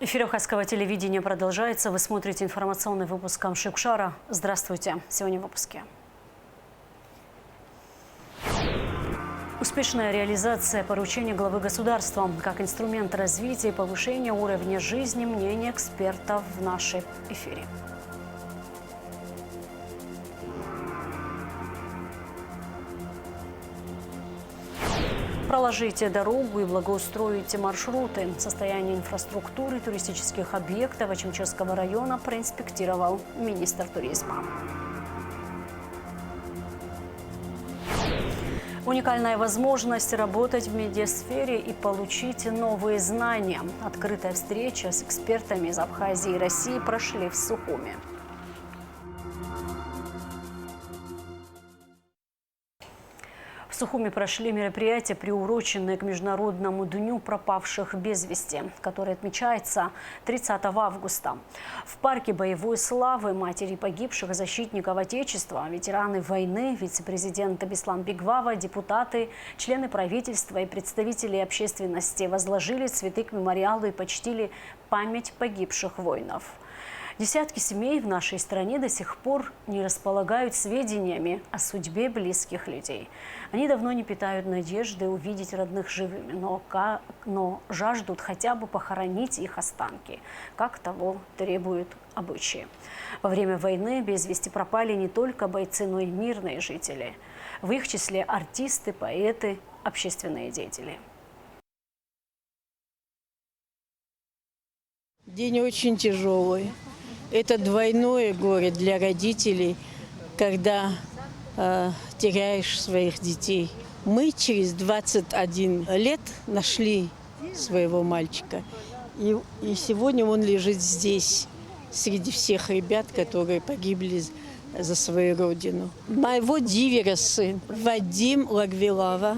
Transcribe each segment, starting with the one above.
Эфир Абхазского телевидения продолжается. Вы смотрите информационный выпуск Камши-Кушара. Здравствуйте. Сегодня в выпуске. Успешная реализация поручения главы государства как инструмент развития и повышения уровня жизни, мнение экспертов в нашем эфире. Проложите дорогу и благоустроите маршруты. Состояние инфраструктуры туристических объектов Ачимчирского района проинспектировал министр туризма. Уникальная возможность работать в медиасфере и получить новые знания. Открытая встреча с экспертами из Абхазии и России прошли в Сухуми. В Сухуми прошли мероприятия, приуроченные к Международному дню пропавших без вести, который отмечается 30 августа. В парке боевой славы матери погибших защитников Отечества, ветераны войны, вице-президент Беслан Бигвава, депутаты, члены правительства и представители общественности возложили цветы к мемориалу и почтили память погибших воинов. Десятки семей в нашей стране до сих пор не располагают сведениями о судьбе близких людей. Они давно не питают надежды увидеть родных живыми, но жаждут хотя бы похоронить их останки, как того требуют обычаи. Во время войны без вести пропали не только бойцы, но и мирные жители. В их числе артисты, поэты, общественные деятели. День очень тяжелый. Это двойное горе для родителей, когда теряешь своих детей. Мы через 21 лет нашли своего мальчика. И сегодня он лежит здесь, среди всех ребят, которые погибли за свою родину. Моего дивера сын Вадим Лагвилава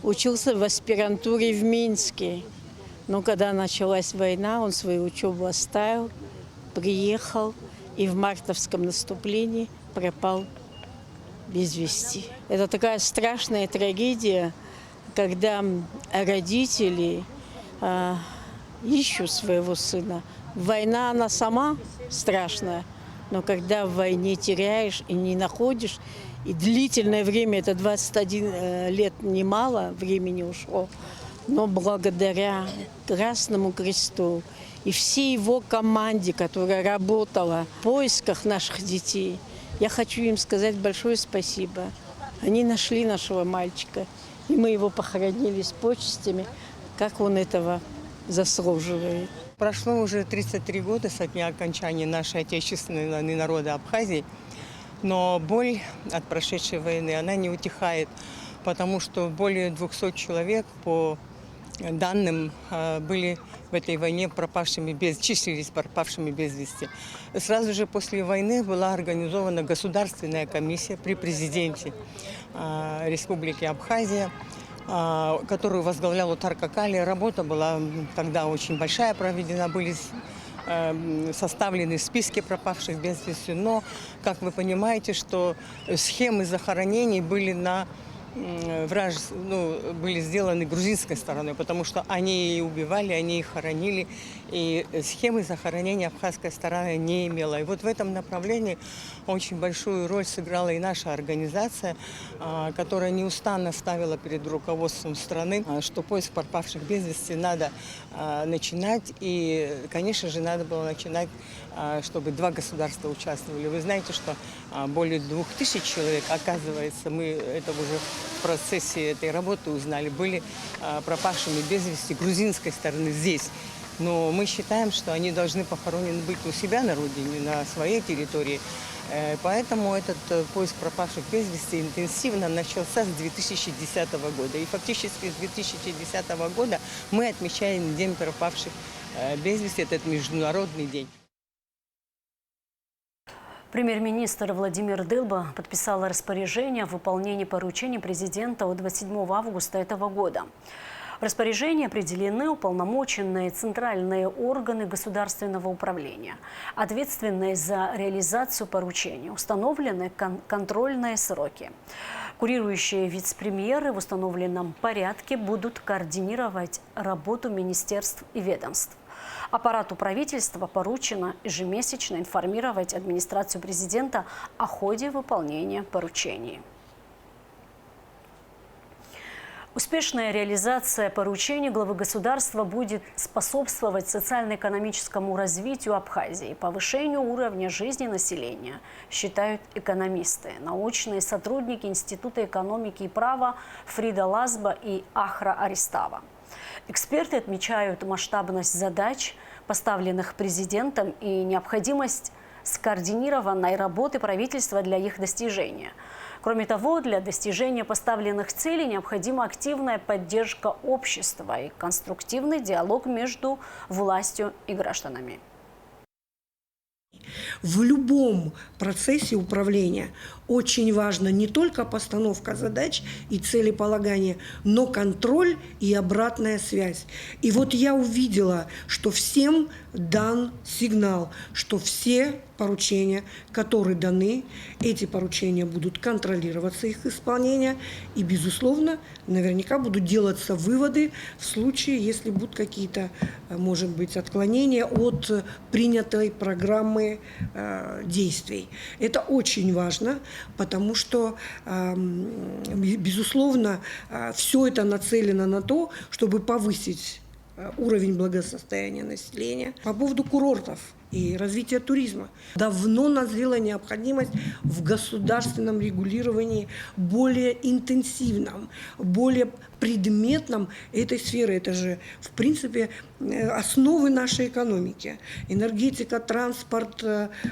учился в аспирантуре в Минске. Но когда началась война, он свою учебу оставил, приехал и в мартовском наступлении пропал без вести. Это такая страшная трагедия, когда родители ищут своего сына. Война, она сама страшная, но когда в войне теряешь и не находишь, и длительное время, это 21 лет, немало времени ушло, но благодаря Красному Кресту и всей его команде, которая работала в поисках наших детей, я хочу им сказать большое спасибо. Они нашли нашего мальчика, и мы его похоронили с почестями, как он этого заслуживает. Прошло уже 33 года со дня окончания нашей отечественной войны народа Абхазии, но боль от прошедшей войны, она не утихает, потому что более 200 человек, по данным, были в этой войне числились пропавшими без вести. Сразу же после войны была организована государственная комиссия при президенте Республики Абхазия, которую возглавлял Утар Какали. Работа была тогда очень большая проведена, были составлены списки пропавших без вести. Но, как вы понимаете, что схемы захоронений были были сделаны грузинской стороной, потому что они и убивали, они и хоронили, и схемы захоронения абхазская сторона не имела. И вот в этом направлении очень большую роль сыграла и наша организация, которая неустанно ставила перед руководством страны, что поиск пропавших без вести надо начинать, и, конечно же, надо было начинать, чтобы два государства участвовали. Вы знаете, что более 2000 человек, оказывается, мы это уже в процессе этой работы узнали, были пропавшими без вести грузинской стороны здесь. Но мы считаем, что они должны похоронены быть у себя на родине, на своей территории. Поэтому этот поиск пропавших без вести интенсивно начался с 2010 года. И фактически с 2010 года мы отмечаем День пропавших без вести, этот международный день. Премьер-министр Владимир Дылба подписал распоряжение о выполнении поручений президента от 27 августа этого года. В распоряжении определены уполномоченные центральные органы государственного управления, ответственные за реализацию поручений, установлены контрольные сроки. Курирующие вице-премьеры в установленном порядке будут координировать работу министерств и ведомств. Аппарату правительства поручено ежемесячно информировать администрацию президента о ходе выполнения поручений. Успешная реализация поручений главы государства будет способствовать социально-экономическому развитию Абхазии и повышению уровня жизни населения, считают экономисты, научные сотрудники Института экономики и права Фрида Лазба и Ахра Аристава. Эксперты отмечают масштабность задач, поставленных президентом, и необходимость скоординированной работы правительства для их достижения. Кроме того, для достижения поставленных целей необходима активная поддержка общества и конструктивный диалог между властью и гражданами. В любом процессе управления очень важна не только постановка задач и целеполагания, но контроль и обратная связь. И вот я увидела, что всем дан сигнал, что все поручения, которые даны, эти поручения будут контролироваться, их исполнение, и, безусловно, наверняка будут делаться выводы в случае, если будут какие-то, может быть, отклонения от принятой программы действий. Это очень важно, потому что, безусловно, все это нацелено на то, чтобы повысить уровень благосостояния населения. По поводу курортов и развития туризма. Давно назрела необходимость в государственном регулировании более интенсивном, более предметном этой сферы. Это же, в принципе, основы нашей экономики. Энергетика, транспорт,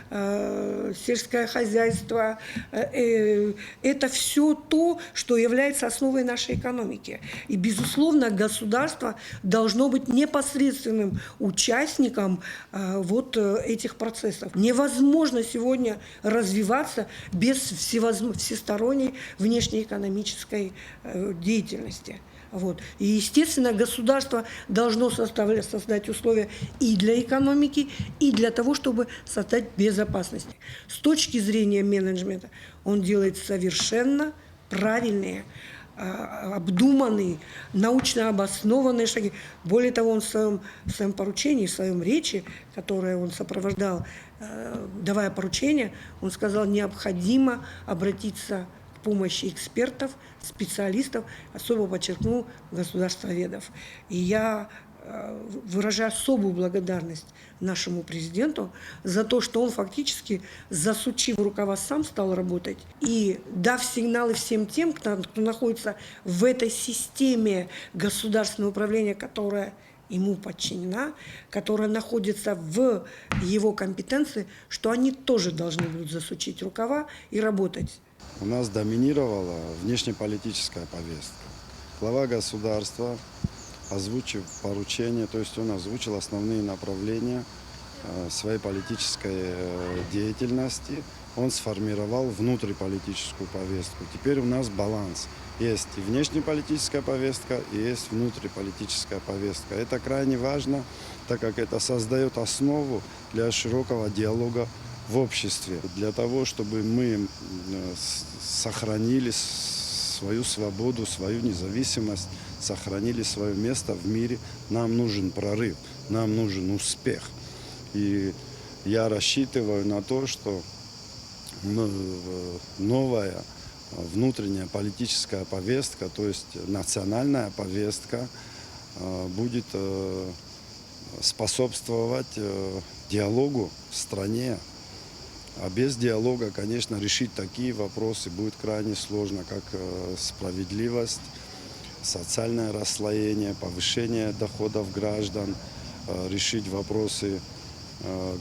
сельское хозяйство. Это все то, что является основой нашей экономики. И, безусловно, государство должно быть непосредственным участником вот этих процессов. Невозможно сегодня развиваться без всесторонней внешнеэкономической деятельности. Вот. И, естественно, государство должно создать условия и для экономики, и для того, чтобы создать безопасность. С точки зрения менеджмента он делает совершенно правильные, обдуманные, научно обоснованные шаги. Более того, он в своем поручении, в своем речи, которое он сопровождал, давая поручение, он сказал, необходимо обратиться к помощи экспертов, специалистов, особо подчеркнул государствоведов. И я выражаю особую благодарность нашему президенту за то, что он фактически, засучив рукава, сам стал работать и дав сигналы всем тем, кто находится в этой системе государственного управления, которая ему подчинена, которая находится в его компетенции, что они тоже должны будут засучить рукава и работать. У нас доминировала внешнеполитическая повестка. Глава государства, озвучив поручение, то есть он озвучил основные направления своей политической деятельности, он сформировал внутриполитическую повестку. Теперь у нас баланс. Есть и внешнеполитическая повестка, и есть внутриполитическая повестка. Это крайне важно, так как это создает основу для широкого диалога в обществе, для того, чтобы мы сохранили свою свободу, свою независимость, сохранили свое место в мире. Нам нужен прорыв, нам нужен успех. И я рассчитываю на то, что новая внутренняя политическая повестка, то есть национальная повестка, будет способствовать диалогу в стране. А без диалога, конечно, решить такие вопросы будет крайне сложно, как справедливость, социальное расслоение, повышение доходов граждан, решить вопросы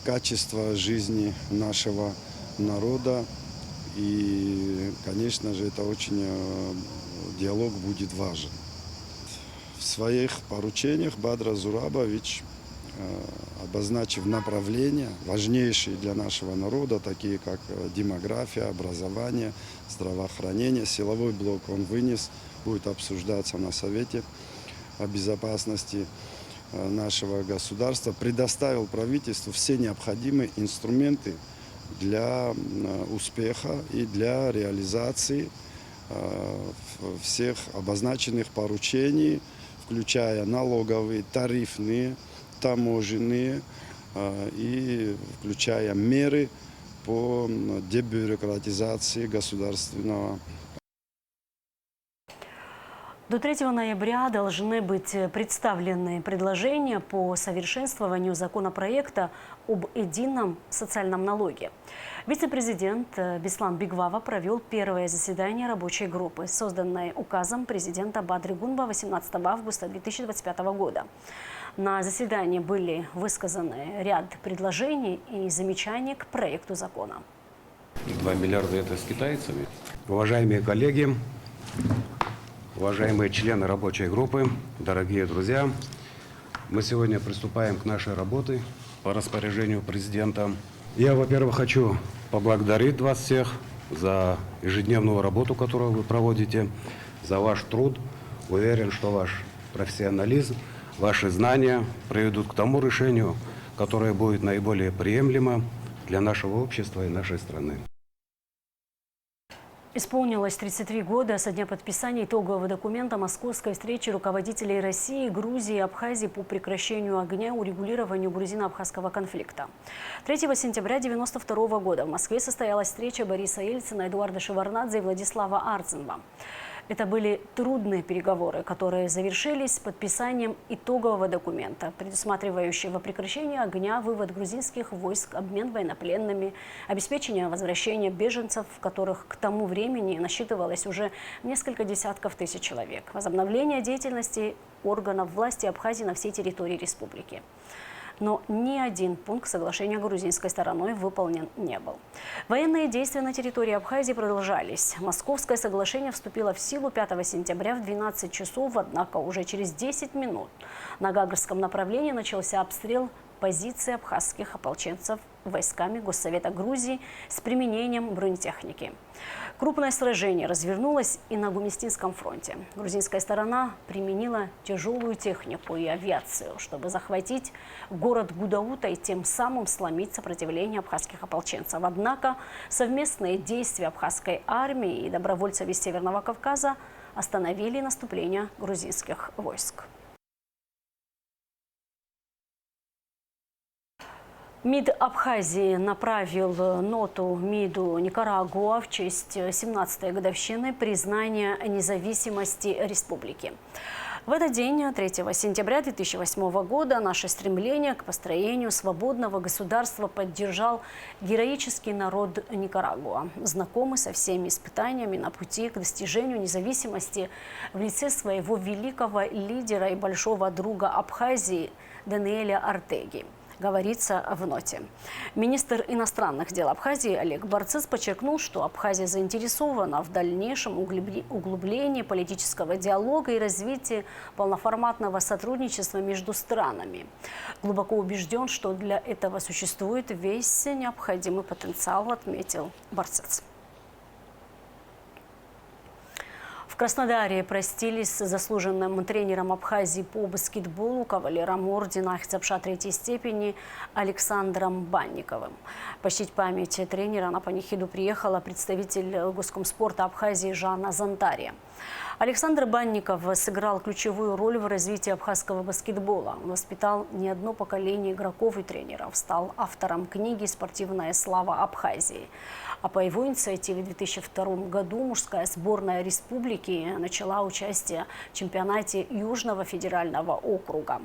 качества жизни нашего народа. И, конечно же, это очень диалог будет важен. В своих поручениях Бадра Зурабович, обозначив направления, важнейшие для нашего народа, такие как демография, образование, здравоохранение, силовой блок он вынес, будет обсуждаться на Совете о безопасности нашего государства, предоставил правительству все необходимые инструменты для успеха и для реализации всех обозначенных поручений, включая налоговые, тарифные, таможенные, и включая меры по дебюрократизации государственного. До 3 ноября должны быть представлены предложения по совершенствованию законопроекта об едином социальном налоге. Вице-президент Беслан Бигвава провел первое заседание рабочей группы, созданной указом президента Бадри Гунба 18 августа 2025 года. На заседании были высказаны ряд предложений и замечаний к проекту закона. 2 миллиарда это с китайцами. Уважаемые коллеги, уважаемые члены рабочей группы, дорогие друзья, мы сегодня приступаем к нашей работе по распоряжению президента. Я, во-первых, хочу поблагодарить вас всех за ежедневную работу, которую вы проводите, за ваш труд. Уверен, что ваш профессионализм, ваши знания приведут к тому решению, которое будет наиболее приемлемо для нашего общества и нашей страны. Исполнилось 33 года со дня подписания итогового документа Московской встречи руководителей России, Грузии и Абхазии по прекращению огня и урегулированию грузино-абхазского конфликта. 3 сентября 1992 года в Москве состоялась встреча Бориса Ельцина, Эдуарда Шеварднадзе и Владислава Арцинова. Это были трудные переговоры, которые завершились подписанием итогового документа, предусматривающего прекращение огня, вывод грузинских войск, обмен военнопленными, обеспечение возвращения беженцев, которых к тому времени насчитывалось уже несколько десятков тысяч человек, возобновление деятельности органов власти Абхазии на всей территории республики. Но ни один пункт соглашения грузинской стороной выполнен не был. Военные действия на территории Абхазии продолжались. Московское соглашение вступило в силу 5 сентября в 12 часов, однако уже через 10 минут на Гагрском направлении начался обстрел позиции абхазских ополченцев войсками Госсовета Грузии с применением бронетехники. Крупное сражение развернулось и на Гумистинском фронте. Грузинская сторона применила тяжелую технику и авиацию, чтобы захватить город Гудаута и тем самым сломить сопротивление абхазских ополченцев. Однако совместные действия абхазской армии и добровольцев из Северного Кавказа остановили наступление грузинских войск. МИД Абхазии направил ноту МИДу Никарагуа в честь 17-й годовщины признания независимости республики. В этот день, 3 сентября 2008 года, наше стремление к построению свободного государства поддержал героический народ Никарагуа, знакомый со всеми испытаниями на пути к достижению независимости в лице своего великого лидера и большого друга Абхазии Даниэля Ортеги. Говорится в ноте. Министр иностранных дел Абхазии Олег Барцыц подчеркнул, что Абхазия заинтересована в дальнейшем углублении политического диалога и развитии полноформатного сотрудничества между странами. Глубоко убежден, что для этого существует весь необходимый потенциал, отметил Барцыц. В Краснодаре простились с заслуженным тренером Абхазии по баскетболу, кавалером ордена Ахтябша третьей степени Александром Банниковым. Почтить память тренера на панихиду приехала представитель Госкомспорта Абхазии Жанна Зантария. Александр Банников сыграл ключевую роль в развитии абхазского баскетбола. Он воспитал не одно поколение игроков и тренеров, стал автором книги «Спортивная слава Абхазии». А по его инициативе в 2002 году мужская сборная республики начала участие в чемпионате Южного федерального округа.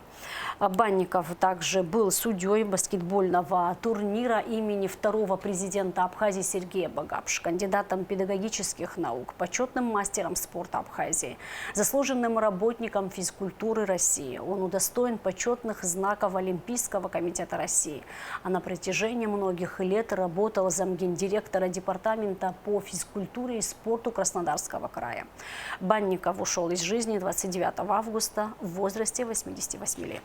Банников также был судьей баскетбольного турнира имени второго президента Абхазии Сергея Багапш, кандидатом педагогических наук, почетным мастером спорта Абхазии, заслуженным работником физкультуры России. Он удостоен почетных знаков Олимпийского комитета России. А на протяжении многих лет работал замгендиректора департамента по физкультуре и спорту Краснодарского края. Банников ушел из жизни 29 августа в возрасте 88 лет.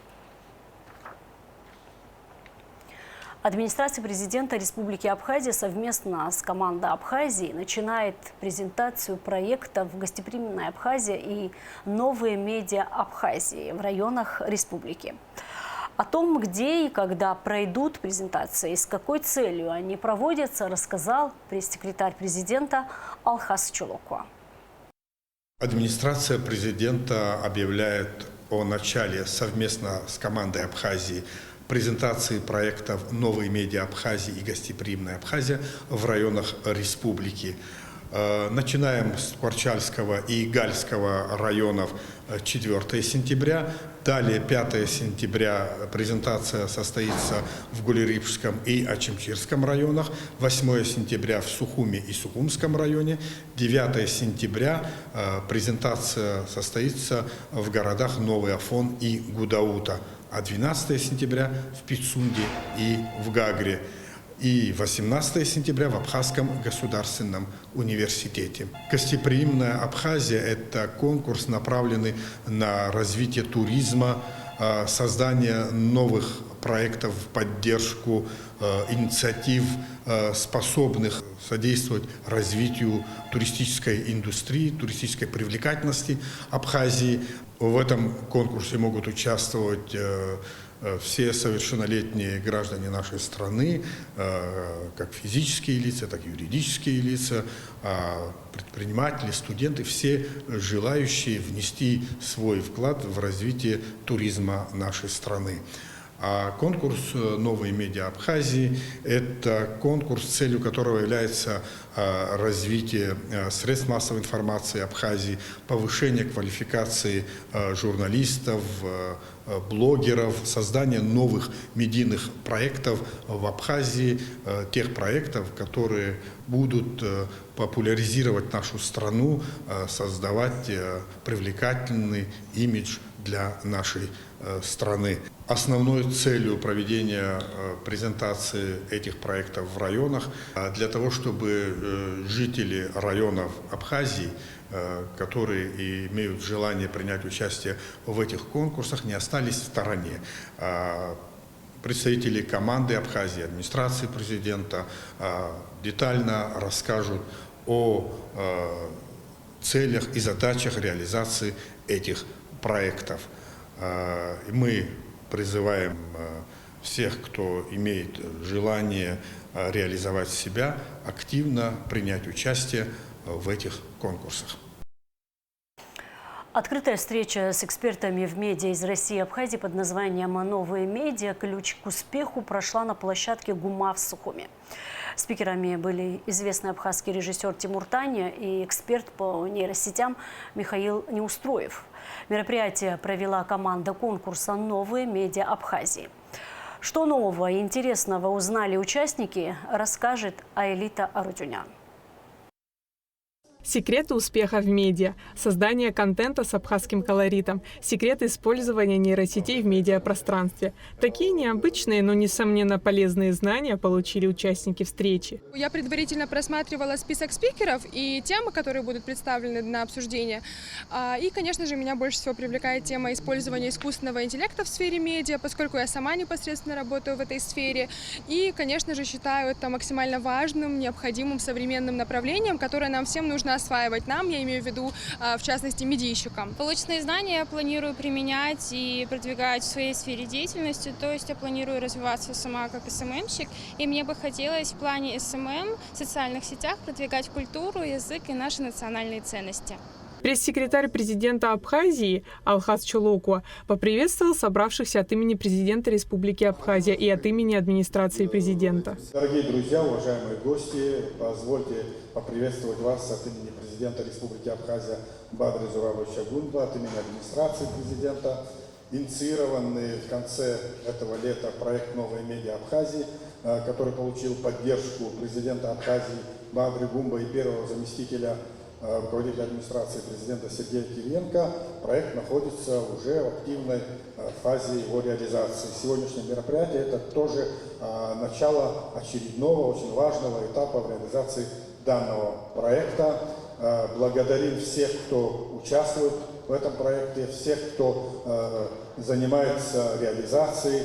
Администрация президента Республики Абхазия совместно с командой Абхазии начинает презентацию проектов «Гостеприимная Абхазия» и «Новые медиа Абхазии» в районах республики. О том, где и когда пройдут презентации и с какой целью они проводятся, рассказал пресс-секретарь президента Алхас Чулокуа. Администрация президента объявляет о начале совместно с командой Абхазии презентации проектов «Новые медиа Абхазии» и «Гостеприимная Абхазия» в районах республики. Начинаем с Кварчальского и Гальского районов 4 сентября. Далее 5 сентября презентация состоится в Гулерипском и Ачимчирском районах. 8 сентября в Сухуме и Сухумском районе. 9 сентября презентация состоится в городах Новый Афон и Гудаута. А 12 сентября в Пицунде и в Гагре. И 18 сентября в Абхазском государственном университете. Гостеприимная Абхазия – это конкурс, направленный на развитие туризма, создание новых проектов в поддержку инициатив, способных содействовать развитию туристической индустрии, туристической привлекательности Абхазии. В этом конкурсе могут участвовать все совершеннолетние граждане нашей страны, как физические лица, так и юридические лица, предприниматели, студенты, все желающие внести свой вклад в развитие туризма нашей страны. А конкурс «Новые медиа Абхазии» – это конкурс, целью которого является развитие средств массовой информации Абхазии, повышение квалификации журналистов, блогеров, создание новых медийных проектов в Абхазии, тех проектов, которые будут популяризировать нашу страну, создавать привлекательный имидж для нашей страны. Основной целью проведения презентации этих проектов в районах для того, чтобы жители районов Абхазии, которые имеют желание принять участие в этих конкурсах, не остались в стороне. Представители команды Абхазии, администрации президента детально расскажут о целях и задачах реализации этих проектов. Мы призываем всех, кто имеет желание реализовать себя, активно принять участие в этих конкурсах. Открытая встреча с экспертами в медиа из России и Абхазии под названием «Новые медиа. Ключ к успеху» прошла на площадке ГУМа в Сухуме. Спикерами были известный абхазский режиссер Тимур Таня и эксперт по нейросетям Михаил Неустроев. Мероприятие провела команда конкурса «Новые медиа Абхазии». Что нового и интересного узнали участники, расскажет Аэлита Арутюнян. Секреты успеха в медиа, создание контента с абхазским колоритом, секреты использования нейросетей в медиапространстве. Такие необычные, но, несомненно, полезные знания получили участники встречи. Я предварительно просматривала список спикеров и темы, которые будут представлены на обсуждение. И, конечно же, меня больше всего привлекает тема использования искусственного интеллекта в сфере медиа, поскольку я сама непосредственно работаю в этой сфере. И, конечно же, считаю это максимально важным, необходимым современным направлением, которое нам всем нужно осваивать. Нам, я имею в виду, в частности, медийщикам. Полученные знания я планирую применять и продвигать в своей сфере деятельности. То есть я планирую развиваться сама как СММщик. И мне бы хотелось в плане СММ в социальных сетях продвигать культуру, язык и наши национальные ценности. Пресс-секретарь президента Абхазии Алхаз Чолокуа поприветствовал собравшихся от имени президента Республики Абхазия и от имени администрации президента. Дорогие друзья, уважаемые гости, позвольте поприветствовать вас от имени президента Республики Абхазия Бадри Зурабовича Гунба, от имени администрации президента. Инициированный в конце этого лета проект «Новые медиа Абхазии», который получил поддержку президента Абхазии Бадри Гумба и первого заместителя руководителя администрации президента Сергея Кириенко. Проект находится уже в активной фазе его реализации. Сегодняшнее мероприятие – это тоже начало очередного, очень важного этапа в реализации данного проекта. Благодарим всех, кто участвует в этом проекте, всех, кто занимается реализацией,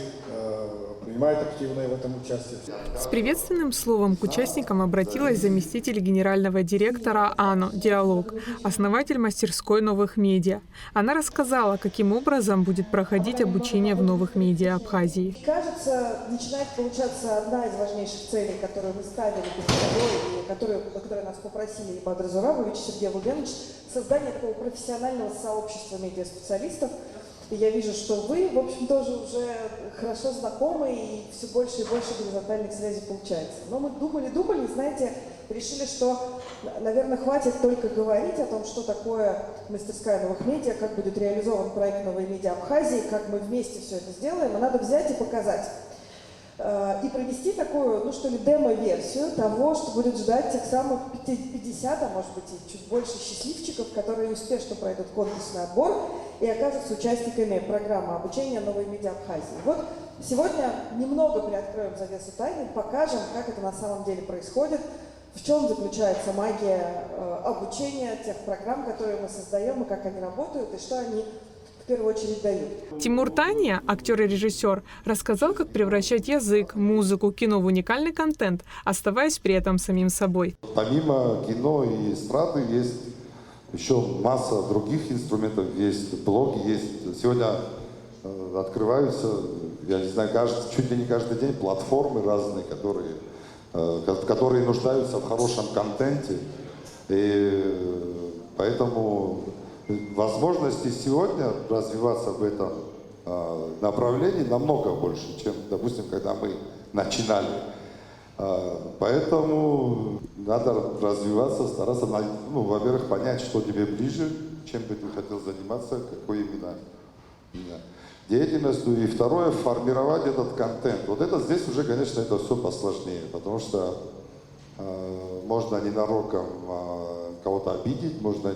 принимает активное в этом участие. С приветственным словом к участникам обратилась заместитель генерального директора АНО «Диалог», основатель мастерской новых медиа. Она рассказала, каким образом будет проходить обучение в новых медиа Абхазии. Кажется, начинает получаться одна из важнейших целей, которую мы ставили перед собой, и которую нас попросили и Бадр Зурабович, и Сергей Лубенович, создание такого профессионального сообщества медиаспециалистов, И я вижу, что вы, в общем, тоже уже хорошо знакомы, и все больше и больше горизонтальных связей получается. Но мы думали, знаете, решили, что, наверное, хватит только говорить о том, что такое мастерская новых медиа, как будет реализован проект «Новые медиа Абхазии», как мы вместе все это сделаем, а надо взять и показать. И провести такую, ну что ли, демо-версию того, что будет ждать тех самых 50, а может быть и чуть больше счастливчиков, которые успешно пройдут конкурсный отбор и окажутся участниками программы обучения «Новые медиа Абхазии». Вот сегодня немного приоткроем завесу тайны, покажем, как это на самом деле происходит, в чем заключается магия обучения тех программ, которые мы создаем, и как они работают, и что они в первую очередь дают. Тимур Тания, актер и режиссер, рассказал, как превращать язык, музыку, кино в уникальный контент, оставаясь при этом самим собой. Помимо кино и эстрады есть еще масса других инструментов, есть блоги, есть сегодня открываются, я не знаю, чуть ли не каждый день платформы разные, которые нуждаются в хорошем контенте, и поэтому возможностей сегодня развиваться в этом направлении намного больше, чем, допустим, когда мы начинали. Поэтому надо развиваться, стараться, во-первых, понять, что тебе ближе, чем бы ты хотел заниматься, какой именно деятельностью. И второе, формировать этот контент. Вот это здесь уже, конечно, это все посложнее, потому что можно ненароком кого-то обидеть, можно,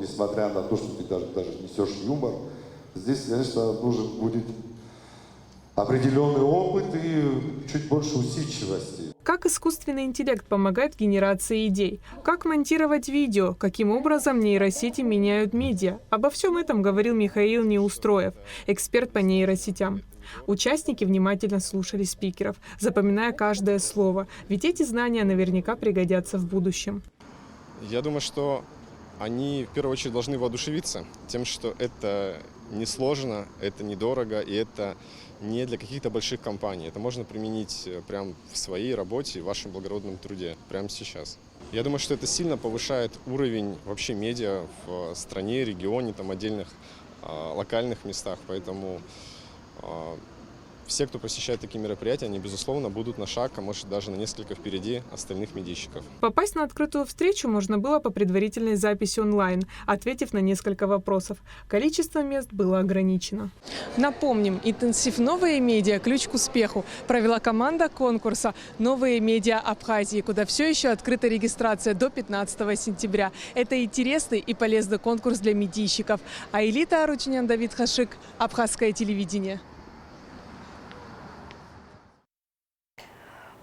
несмотря на то, что ты даже несешь юмор, здесь, конечно, нужен будет определенный опыт и чуть больше усидчивости. Как искусственный интеллект помогает в генерации идей? Как монтировать видео? Каким образом нейросети меняют медиа? Обо всем этом говорил Михаил Неустроев, эксперт по нейросетям. Участники внимательно слушали спикеров, запоминая каждое слово, ведь эти знания наверняка пригодятся в будущем. Я думаю, что они в первую очередь должны воодушевиться тем, что это несложно, это недорого и это не для каких-то больших компаний. Это можно применить прямо в своей работе, в вашем благородном труде, прямо сейчас. Я думаю, что это сильно повышает уровень вообще медиа в стране, регионе, отдельных локальных местах. Поэтому все, кто посещает такие мероприятия, они, безусловно, будут на шаг, а может даже на несколько впереди остальных медийщиков. Попасть на открытую встречу можно было по предварительной записи онлайн, ответив на несколько вопросов. Количество мест было ограничено. Напомним, интенсив «Новые медиа. Ключ к успеху» провела команда конкурса «Новые медиа Абхазии», куда все еще открыта регистрация до 15 сентября. Это интересный и полезный конкурс для медийщиков. Аэлита Аручинян, Давид Хашик, Абхазское телевидение.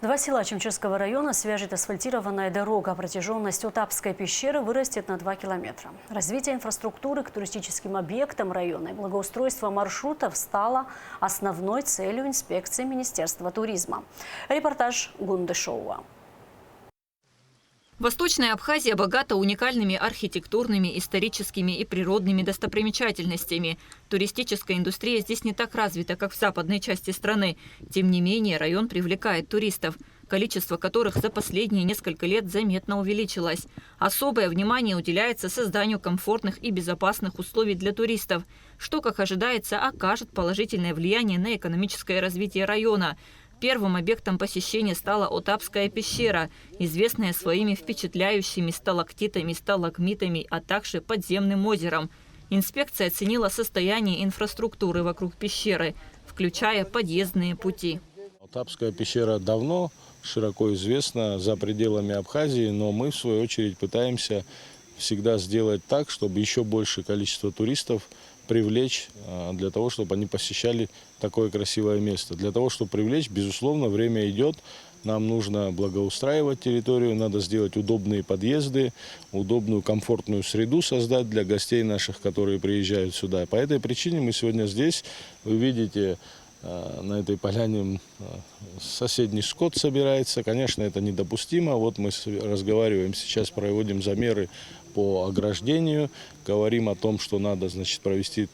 Два села Чемчирского района свяжет асфальтированная дорога. Протяженность Утапской пещеры вырастет на 2 километра. Развитие инфраструктуры к туристическим объектам района и благоустройство маршрутов стало основной целью инспекции Министерства туризма. Репортаж Гунды Шоуа. Восточная Абхазия богата уникальными архитектурными, историческими и природными достопримечательностями. Туристическая индустрия здесь не так развита, как в западной части страны. Тем не менее, район привлекает туристов, количество которых за последние несколько лет заметно увеличилось. Особое внимание уделяется созданию комфортных и безопасных условий для туристов, что, как ожидается, окажет положительное влияние на экономическое развитие района. Первым объектом посещения стала Утапская пещера, известная своими впечатляющими сталактитами, сталагмитами, а также подземным озером. Инспекция оценила состояние инфраструктуры вокруг пещеры, включая подъездные пути. Утапская пещера давно широко известна за пределами Абхазии, но мы, в свою очередь, пытаемся всегда сделать так, чтобы еще большее количество туристов привлечь для того, чтобы они посещали такое красивое место. Для того, чтобы привлечь, безусловно, время идет. Нам нужно благоустраивать территорию, надо сделать удобные подъезды, удобную, комфортную среду создать для гостей наших, которые приезжают сюда. По этой причине мы сегодня здесь. Вы видите, на этой поляне соседний скот собирается. Конечно, это недопустимо. Вот мы разговариваем сейчас, проводим замеры по ограждению, говорим о том, что надо, провести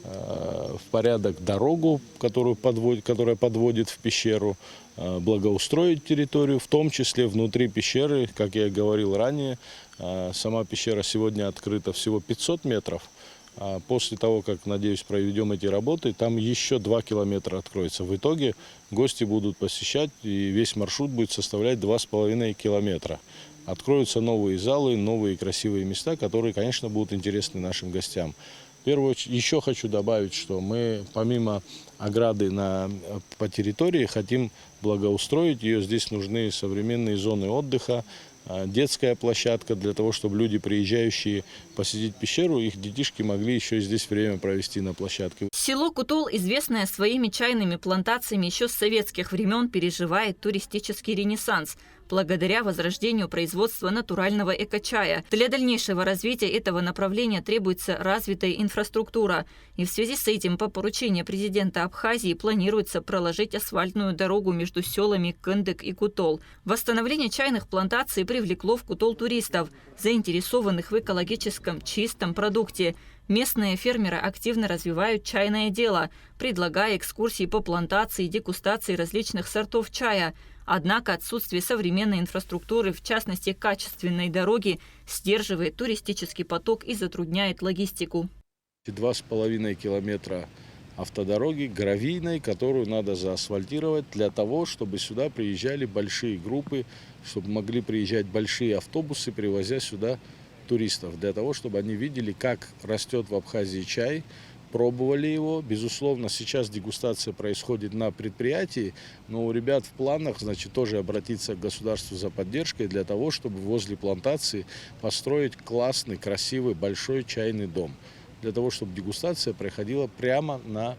в порядок дорогу, которая подводит в пещеру, благоустроить территорию, в том числе внутри пещеры, как я и говорил ранее. Сама пещера сегодня открыта всего 500 метров. После того, как, надеюсь, проведем эти работы, там еще 2 километра откроется. В итоге гости будут посещать, и весь маршрут будет составлять 2,5 километра. Откроются новые залы, новые красивые места, которые, конечно, будут интересны нашим гостям. В первую очередь, еще хочу добавить, что мы помимо ограды по территории хотим благоустроить ее. Здесь нужны современные зоны отдыха, детская площадка для того, чтобы люди, приезжающие посетить пещеру, их детишки могли еще здесь время провести на площадке. Село Кутол, известное своими чайными плантациями еще с советских времен, переживает туристический ренессанс благодаря возрождению производства натурального эко-чая. Для дальнейшего развития этого направления требуется развитая инфраструктура. И в связи с этим по поручению президента Абхазии планируется проложить асфальтную дорогу между селами Кындык и Кутол. Восстановление чайных плантаций привлекло в Кутол туристов, заинтересованных в экологическом чистом продукте. Местные фермеры активно развивают чайное дело, предлагая экскурсии по плантации и дегустации различных сортов чая. Однако отсутствие современной инфраструктуры, в частности качественной дороги, сдерживает туристический поток и затрудняет логистику. 2,5 километра автодороги гравийной, которую надо заасфальтировать для того, чтобы сюда приезжали большие группы, чтобы могли приезжать большие автобусы, привозя сюда туристов, для того, чтобы они видели, как растет в Абхазии чай, пробовали его. Безусловно, сейчас дегустация происходит на предприятии, но у ребят в планах, значит, тоже обратиться к государству за поддержкой для того, чтобы возле плантации построить классный, красивый, большой чайный дом. Для того, чтобы дегустация проходила прямо на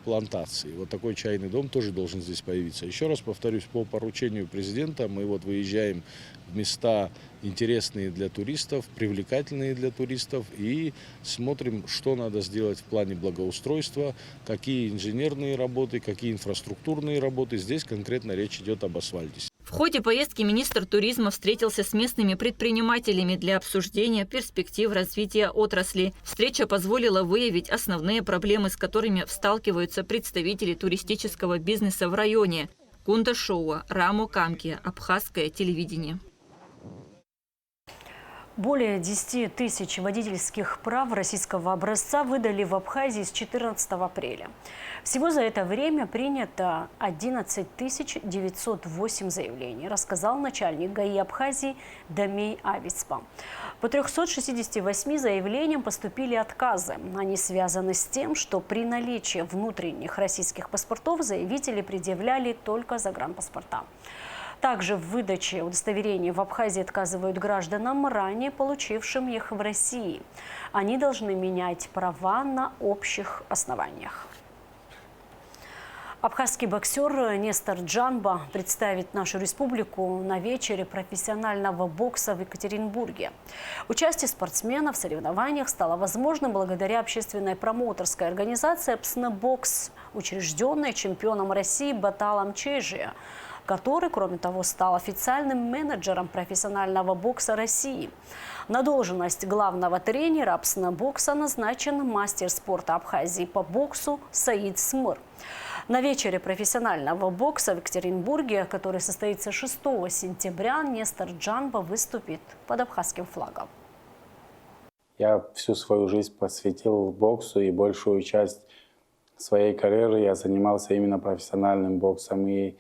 плантации. Вот такой чайный дом тоже должен здесь появиться. Еще раз повторюсь, по поручению президента мы вот выезжаем в места интересные для туристов, привлекательные для туристов и смотрим, что надо сделать в плане благоустройства, какие инженерные работы, какие инфраструктурные работы. Здесь конкретно речь идет об асфальте. В ходе поездки министр туризма встретился с местными предпринимателями для обсуждения перспектив развития отрасли. Встреча позволила выявить основные проблемы, с которыми сталкиваются представители туристического бизнеса в районе. Кунда Шоуа, Рамо Камки, Абхазское телевидение. Более 10 тысяч водительских прав российского образца выдали в Абхазии с 14 апреля. Всего за это время принято 11 908 заявлений, рассказал начальник ГАИ Абхазии Дамей Авицпа. По 368 заявлениям поступили отказы. Они связаны с тем, что при наличии внутренних российских паспортов заявители предъявляли только загранпаспорта. Также в выдаче удостоверений в Абхазии отказывают гражданам, ранее получившим их в России. Они должны менять права на общих основаниях. Абхазский боксер Нестор Джанба представит нашу республику на вечере профессионального бокса в Екатеринбурге. Участие спортсмена в соревнованиях стало возможным благодаря общественной промоутерской организации «Пснебокс», учрежденной чемпионом России Баталом Чежия, который, кроме того, стал официальным менеджером профессионального бокса России. На должность главного тренера Пснебокса назначен мастер спорта Абхазии по боксу Саид Смыр. На вечере профессионального бокса в Екатеринбурге, который состоится 6 сентября, Нестор Джанба выступит под абхазским флагом. Я всю свою жизнь посвятил боксу, и большую часть своей карьеры я занимался именно профессиональным боксом. И,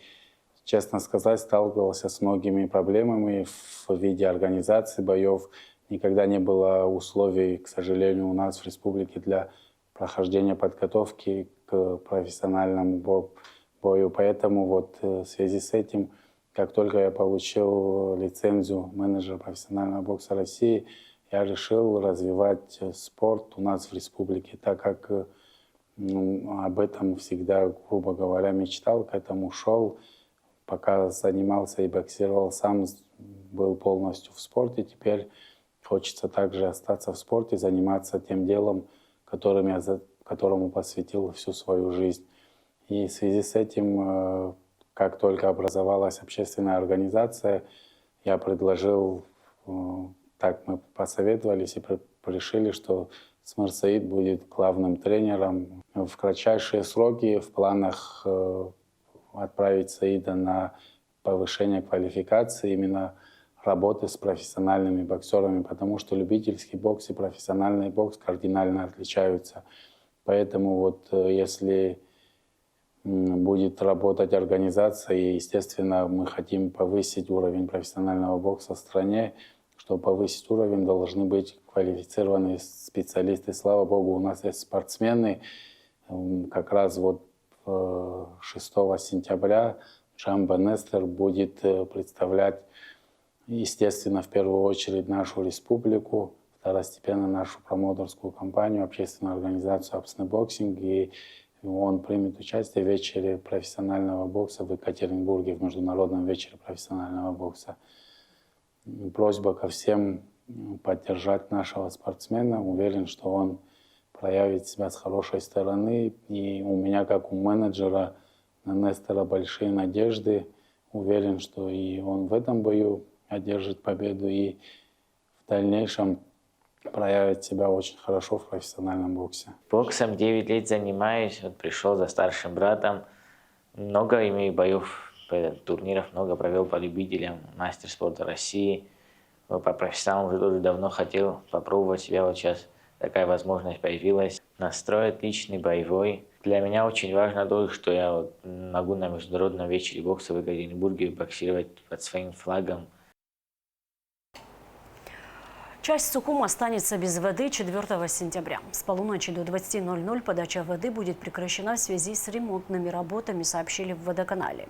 честно сказать, сталкивался с многими проблемами в виде организации боев. Никогда не было условий, к сожалению, у нас в республике для прохождения подготовки к профессиональному бою. Поэтому вот в связи с этим, как только я получил лицензию менеджера профессионального бокса России, я решил развивать спорт у нас в республике, так как об этом всегда, грубо говоря, мечтал, к этому шел. Пока занимался и боксировал сам, был полностью в спорте. Теперь хочется также остаться в спорте, заниматься тем делом, которому посвятил всю свою жизнь. И в связи с этим, как только образовалась общественная организация, я предложил, так мы посоветовались и решили, что Смыр Саид будет главным тренером. В кратчайшие сроки в планах отправить Саида на повышение квалификации, именно работы с профессиональными боксерами, потому что любительский бокс и профессиональный бокс кардинально отличаются. Поэтому вот если будет работать организация, и, естественно, мы хотим повысить уровень профессионального бокса в стране. Чтобы повысить уровень, должны быть квалифицированные специалисты. Слава богу, у нас есть спортсмены. Как раз вот 6 сентября Джамбо Нестор будет представлять, естественно, в первую очередь нашу республику, второстепенно нашу промоутерскую компанию, общественную организацию «Апсны Боксинг». И он примет участие в вечере профессионального бокса в Екатеринбурге, в Международном вечере профессионального бокса. Просьба ко всем поддержать нашего спортсмена. Уверен, что он проявит себя с хорошей стороны. И у меня, как у менеджера, на Нестора большие надежды. Уверен, что и он в этом бою одержит победу и в дальнейшем проявит себя очень хорошо в профессиональном боксе. Боксом 9 лет занимаюсь, вот пришел за старшим братом. Много имею боев, турниров много провел по любителям, мастер спорта России. По профессионалам уже тоже давно хотел попробовать себя, вот сейчас такая возможность появилась. Настрой отличный, боевой. Для меня очень важно то, что я вот могу на международном вечере бокса в Екатеринбурге боксировать под своим флагом. Часть Сухума останется без воды 4 сентября. С полуночи до 20:00 подача воды будет прекращена в связи с ремонтными работами, сообщили в водоканале.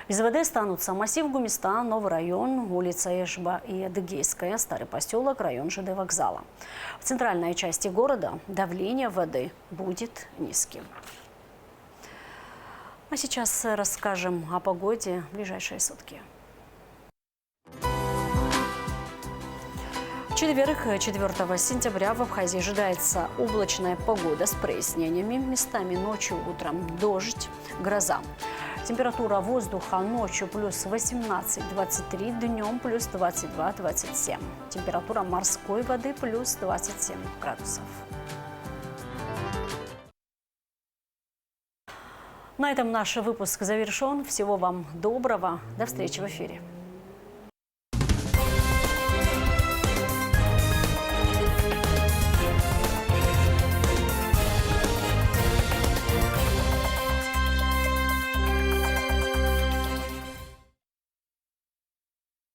Без воды останутся массив Гумиста, Новый район, улица Эшба и Адыгейская, Старый поселок, район ЖД вокзала. В центральной части города давление воды будет низким. А сейчас расскажем о погоде в ближайшие сутки. В четверг, 4 сентября, в Абхазии ожидается облачная погода с прояснениями. Местами ночью, утром дождь, гроза. Температура воздуха ночью плюс 18-23, днем плюс 22-27. Температура морской воды плюс 27 градусов. На этом наш выпуск завершен. Всего вам доброго. До встречи в эфире.